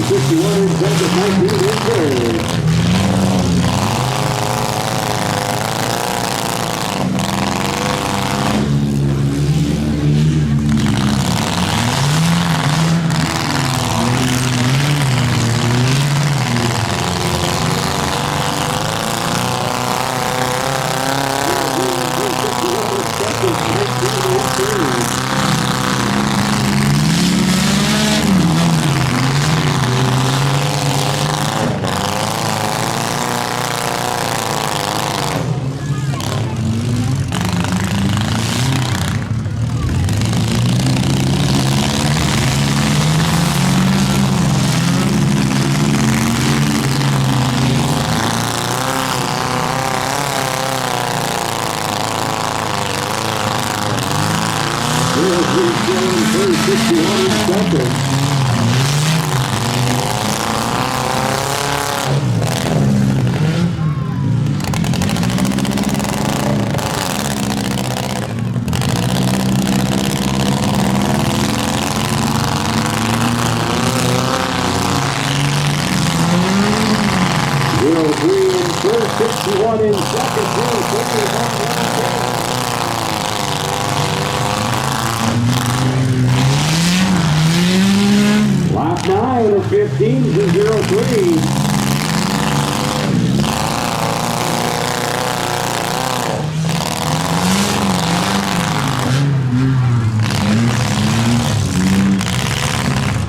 51 in second, 19 in third.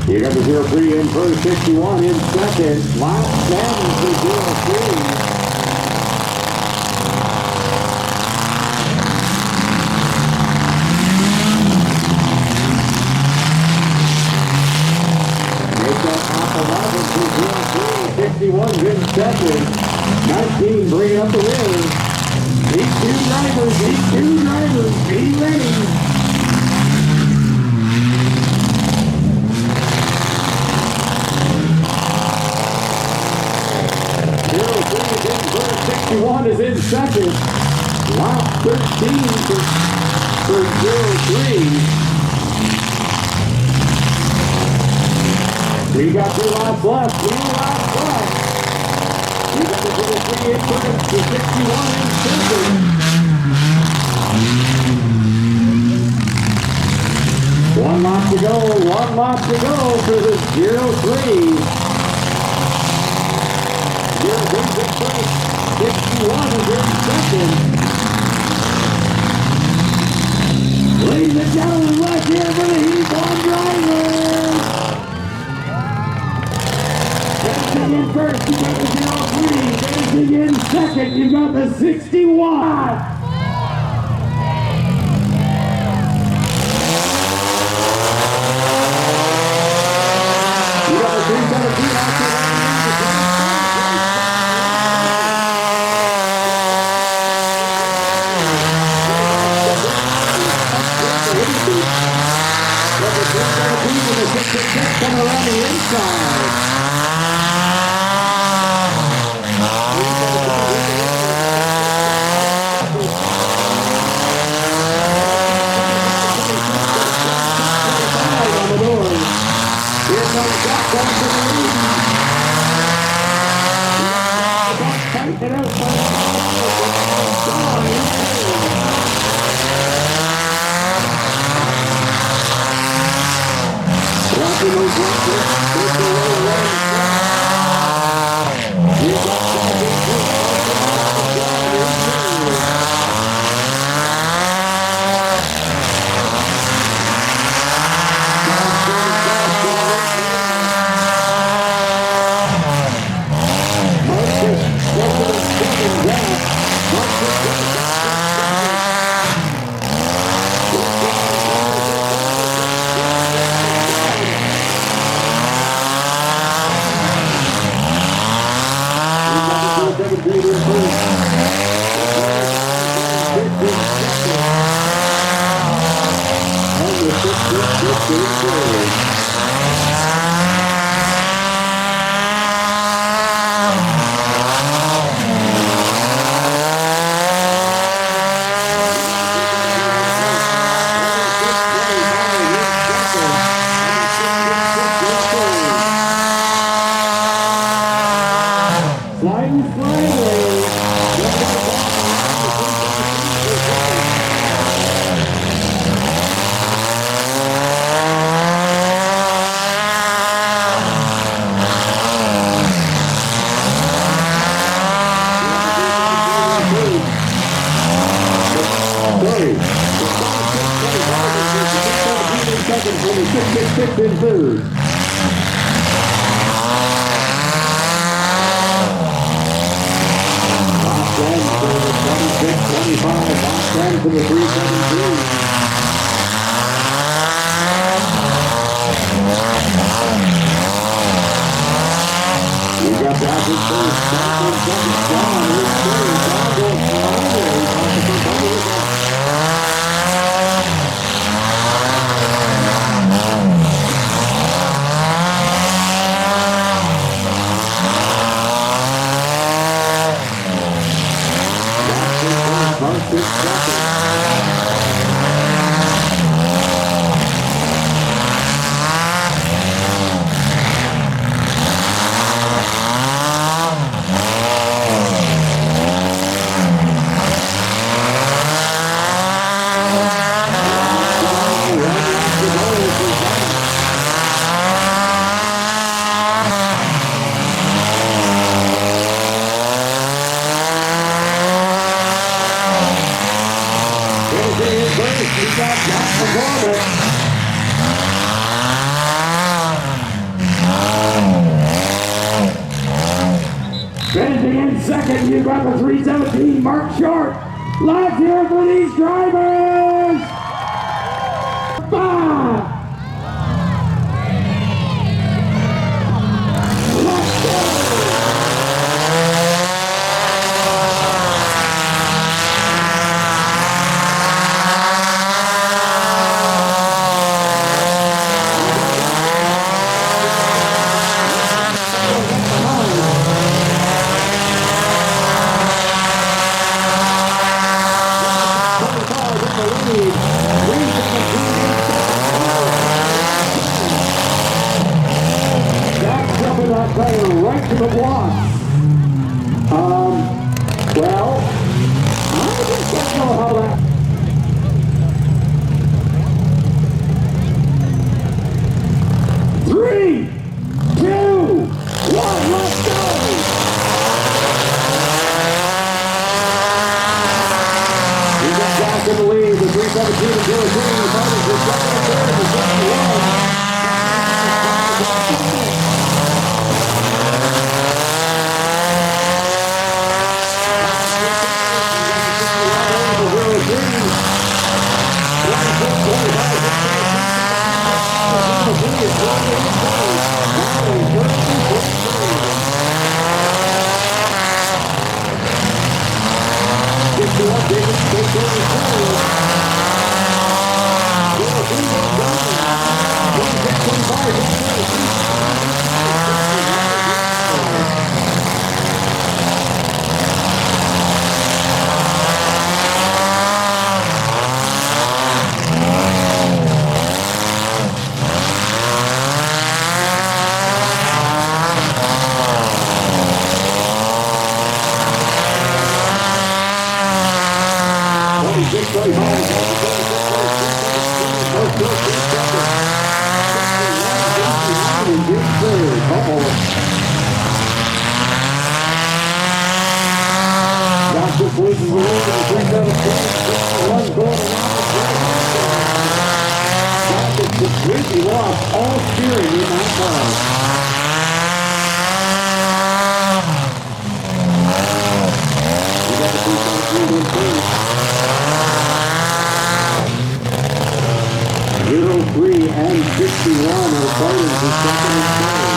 You got the 03 in first, 61 in second. Last 10 to 03. Make that top 11 to 03. 61 in second. 19 bringing up the rear. These two drivers, be ready. One is in second. Lap 13 for 03. We got 2 laps left. 2 laps left. We got the 03 in first, the 61 in second. 1 lap to go. 1 lap to go for the 03. 03's in first. 61 is in second. Ladies and gentlemen, right here for the Heat on drivers. Racing in first, you got the 03. Racing in second, you got the 61. You got the 317 out there. Coming around the inside. On the doors. Here comes Jack going to the lead. Tighten it out. 6 in third. Top 10 for the 26-25. Top 10 for the 317. We got that in first. Top in second. John is third. John goes finally. Finishing in second, you got the 317, Mark Short. Let's hear for these drivers! 5! Let's go! Right to the block. Well, I just don't know how that. Three, two, one, let's go! We got back in the lead. The 317 and 03. The fighters are second and third. The 71. Completely lost all steering in that car. We got the 03 and 61 are fighting for second and third.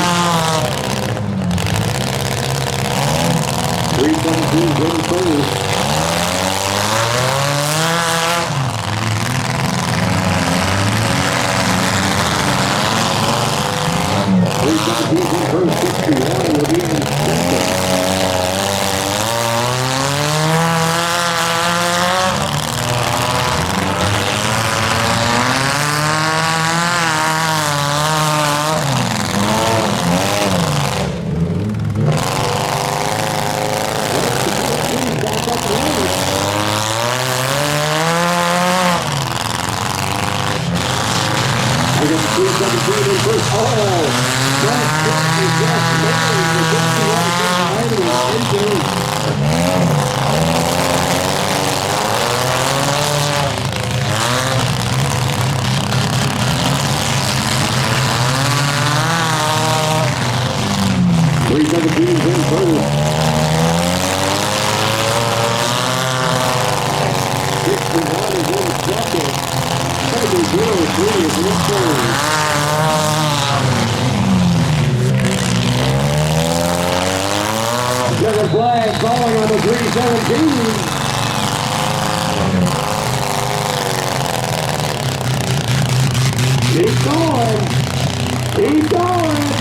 317 in first. First 61 will be in second. I got the 317 in first. Oh! 61 is in second. 70.03 is in third. Checkered flag falling on the 317. Keep going. Keep going.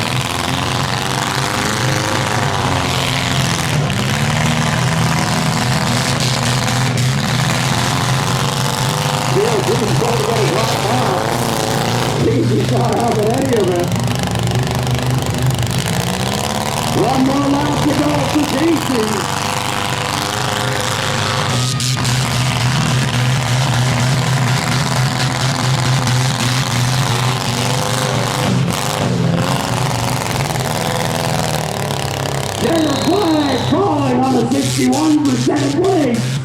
Still, Jimmy's going to get his lap out. Casey's not out of any of it. One more lap to go for Casey. There's a flag falling on the 61 for second place.